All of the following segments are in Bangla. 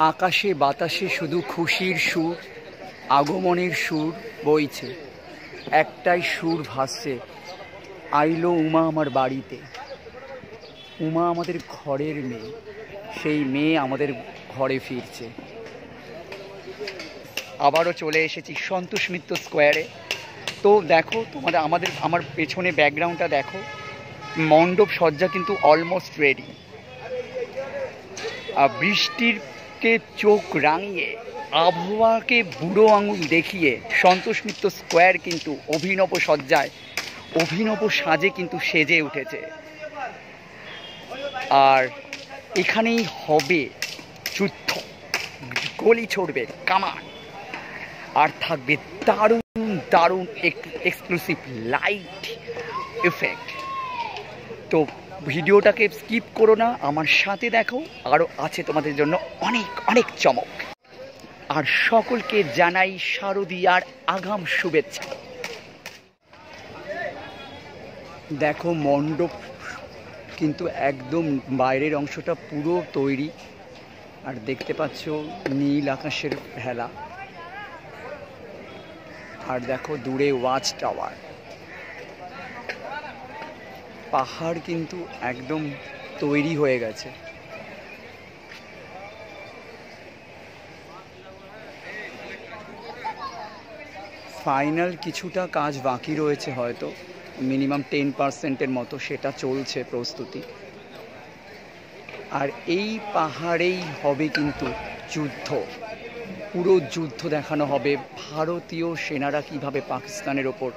আকাশে বাতাসে শুধু খুশির সুর, আগমনের সুর বইছে, একটাই সুর ভাসছে, আইলো উমা আমার বাড়িতে। উমা আমাদের ঘরের মেয়ে, সেই মেয়ে আমাদের ঘরে ফিরছে। আবারও চলে এসেছি সন্তোষ মিত্র স্কোয়ারে। তো দেখো আমার পেছনে ব্যাকগ্রাউন্ডটা দেখো, মণ্ডপ সজ্জা কিন্তু অলমোস্ট রেডি। বৃষ্টিরকে চোখ রাঙিয়ে, আবহাওয়াকে বুড়ো আঙুল দেখিয়ে সন্তোষ মিত্র স্কোয়ার কিন্তু অভিনব সজ্জায়, অভিনব সাজে কিন্তু সেজে উঠেছে। আর এখানেই হবে যুদ্ধ, গলি ছড়বে কামান, আর থাকবে দারুণ দারুণ এক্সক্লুসিভ লাইট এফেক্ট। তো ভিডিওটাকে স্কিপ করো না, আমার সাথে দেখো, আরও আছে তোমাদের জন্য অনেক অনেক চমক। আর সকলকে জানাই শারদীয়ার আগাম শুভেচ্ছা। দেখো মণ্ডপ কিন্তু একদম বাইরের অংশটা পুরো তৈরি, আর দেখতে পাচ্ছ নীল আকাশের ভেলা, আর দেখো দূরে ওয়াচ টাওয়ার। পাহাড় কিন্তু একদম তৈরি হয়ে গেছে। ফাইনাল কিছুটা কাজ বাকি রয়েছে, হয়তো মিনিমাম 10% মতো, সেটা চলছে প্রস্তুতি। আর এই পাহাড়েই হবে কিন্তু যুদ্ধ, পুরো যুদ্ধ দেখানো হবে। ভারতীয় সেনারা কিভাবে পাকিস্তানের ওপর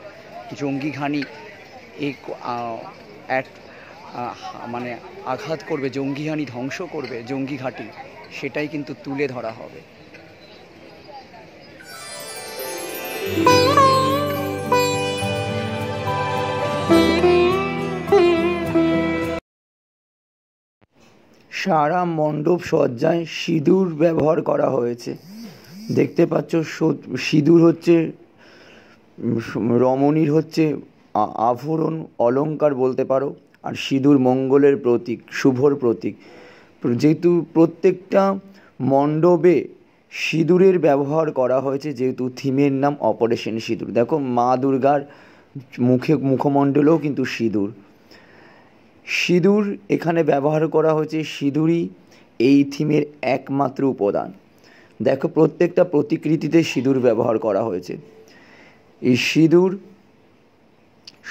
জঙ্গিঘানি মানে আঘাত করবে, জঙ্গিহানি ধ্বংস করবে, জঙ্গি ঘাঁটি, সেটাই কিন্তু তুলে ধরা হবে। সারা মণ্ডপ সজ্জায় সিঁদুর ব্যবহার করা হয়েছে। দেখতে পাচ্ছ সিঁদুর হচ্ছে রমণীর হচ্ছে আভরণ, অলংকার বলতে পারো। আর সিঁদুর মঙ্গলের প্রতীক, শুভর প্রতীক। যেহেতু প্রত্যেকটা মণ্ডপে সিঁদুরের ব্যবহার করা হয়েছে, যেহেতু থিমের নাম অপারেশন সিঁদুর। দেখো মা দুর্গার মুখমণ্ডলেও কিন্তু সিঁদুর এখানে ব্যবহার করা হয়েছে। সিঁদুরই এই থিমের একমাত্র উপাদান। দেখো প্রত্যেকটা প্রতিকৃতিতে সিঁদুর ব্যবহার করা হয়েছে। এই সিঁদুর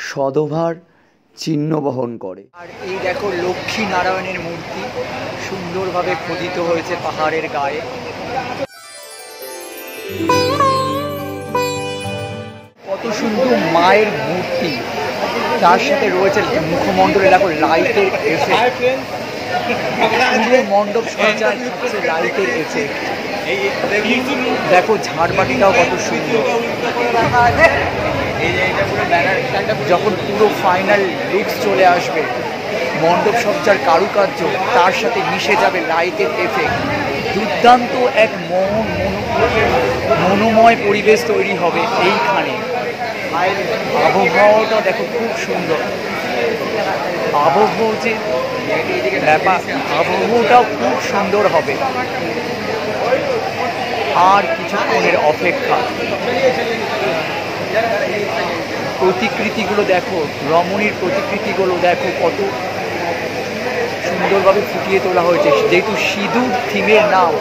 সদভার চিহ্ন বহন করে। আর এই দেখো লক্ষ্মী নারায়ণের মূর্তি সুন্দরভাবে খোদিত হয়েছে পাহাড়ের গায়ে। কত সুন্দর মায়ের মূর্তি, তার সাথে রয়েছে মুখমণ্ডলে দেখো লাইটের এফেক্ট। পুরো মণ্ডপ সজ্জায় থাকছে লাইটের এফেক্ট। দেখো ঝাড়বাতিটাও কত সুন্দর। যখন পুরো ফাইনাল লুকস চলে আসবে, মণ্ডপ সজ্জার কারুকার্য তার সাথে মিশে যাবে লাইটের এফেক্ট, দুর্দান্ত এক মনোময় পরিবেশ তৈরি হবে এইখানে। আবহাওয়াটা দেখো খুব সুন্দর, আবহাওয়া যে ব্যাপার, আবহাওয়াটাও খুব সুন্দর হবে। আর কিছুক্ষণের অপেক্ষা। প্রতিকৃতিগুলো দেখো, রমণীর প্রতিকৃতিগুলো দেখো কত সুন্দরভাবে ফুটিয়ে তোলা হয়েছে। যেহেতু সিঁদুর থিমের নাম,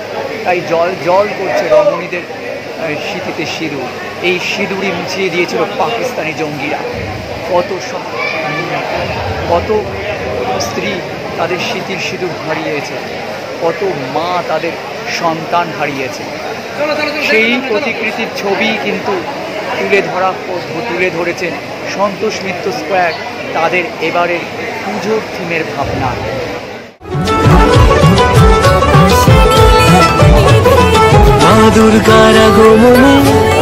তাই জল জল করছে রমণীদের স্মৃতিতে সিঁদুর। এই সিঁদুরই মুছিয়ে দিয়েছিল পাকিস্তানি জঙ্গিরা। কত স্ত্রী তাদের স্মৃতির সিঁদুর হারিয়েছে, কত মা তাদের সন্তান হারিয়েছে। সেই প্রতিকৃতির ছবি কিন্তু তুলে ধরেছেন সন্তোষ মিত্র স্কোয়ার তাদের এবারের পুজোর থিমের ভাবনা। দুর্গার আগমনে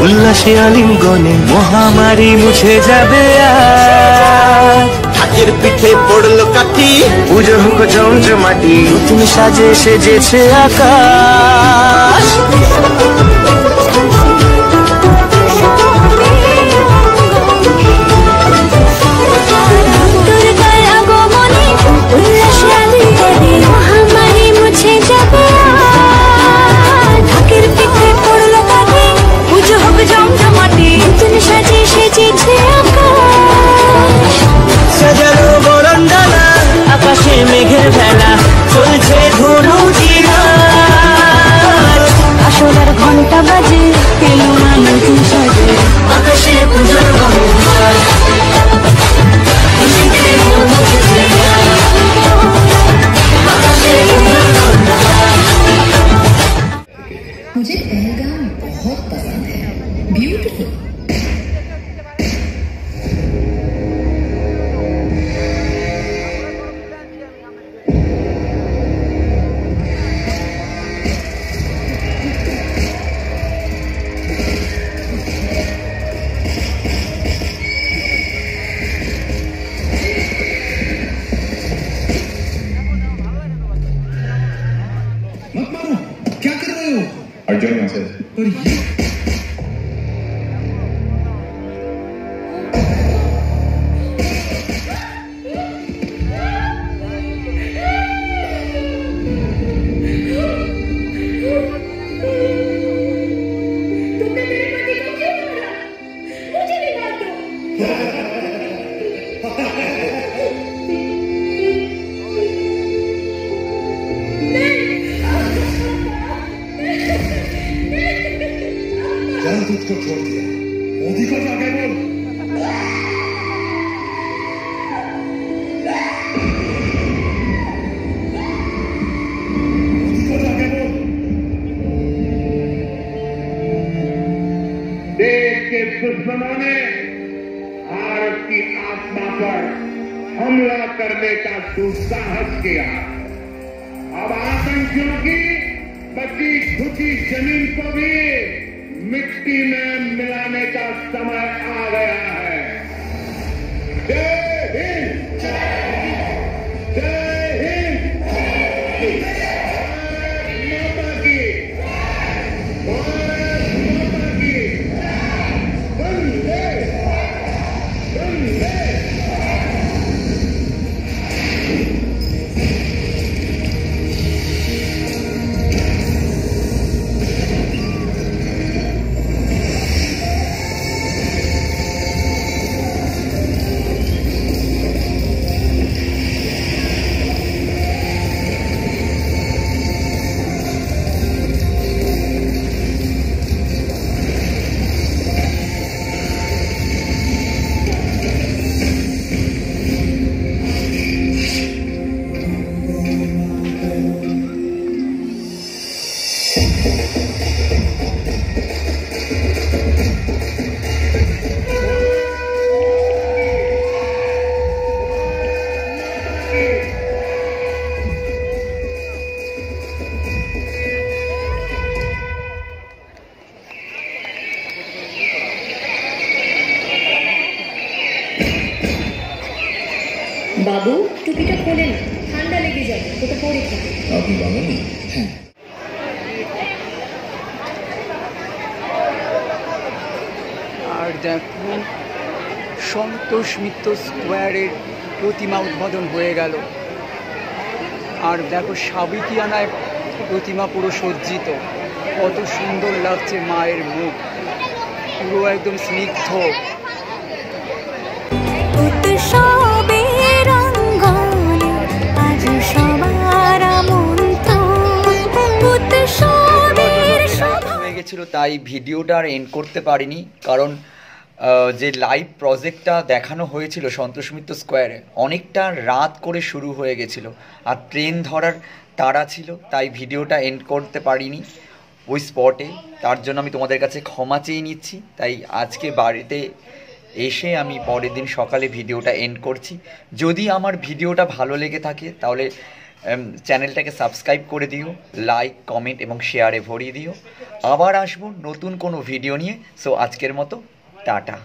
উল্লাসে আলিঙ্গনে মহামারী মুছে যাবে আজ। ঢাকের পিঠে পড়লো কাঠি, পুজো হোক জমজমাটি, নতুন সাজে সেজেছে আকাশ। মেঘের ভেলা চলছে আসলার ঘন্টা বাজে পেলো না নতুন সাজে আকাশে পুজোর मुझे पहलगाम बहुत पसंद है, ब्यूटीफुल। क्या कर रहे हो? अर्जुन से राजदूत को छोड़ दिया, मोदी को जाके बोल। मोदी को जाके बोल। देश के दुश्मनों ने भारत की आत्मा पर हमला करने का दुस्साहस किया। अब आतंकियों की बची खुची जमीन को भी मिट्टी में मिलाने का समय आ गया है। जय हिंद, जय हिंद, माता की, माता की, वंदे वंदे। बाबू टुपिटा खोले ना, ঠান্ডা লেগে যাবে, ওটা পরে খাবে। আপনি বাঙালি? হ্যাঁ। আর দেখো সন্তোষ মিত্র স্কোয়ারের প্রতিমা উদ্বোধন হয়ে গেল। আর দেখো সাবিতিয়ানায় প্রতিমা পুরো সজ্জিত, কত সুন্দর লাগছে মায়ের মুখ, পুরো একদম স্নিগ্ধ। হয়ে গেছিল তাই ভিডিওটা আর এন্ড করতে পারিনি, কারণ যে লাইভ প্রজেক্টটা দেখানো হয়েছিল সন্তোষ মিত্র স্কোয়ারে অনেকটা রাত করে শুরু হয়ে গেছিল, আর ট্রেন ধরার তাড়া ছিল, তাই ভিডিওটা এন্ড করতে পারিনি ওই স্পটে। তার জন্য আমি তোমাদের কাছে ক্ষমা চেয়ে নিচ্ছি। তাই আজকে বাড়িতে এসে আমি পরের দিন সকালে ভিডিওটা এন্ড করছি। যদি আমার ভিডিওটা ভালো লেগে থাকে তাহলে চ্যানেলটাকে সাবস্ক্রাইব করে দিও, লাইক কমেন্ট এবং শেয়ারে ভরিয়ে দিও। আবার আসবো নতুন কোনো ভিডিও নিয়ে। সো আজকের মতো টাটা।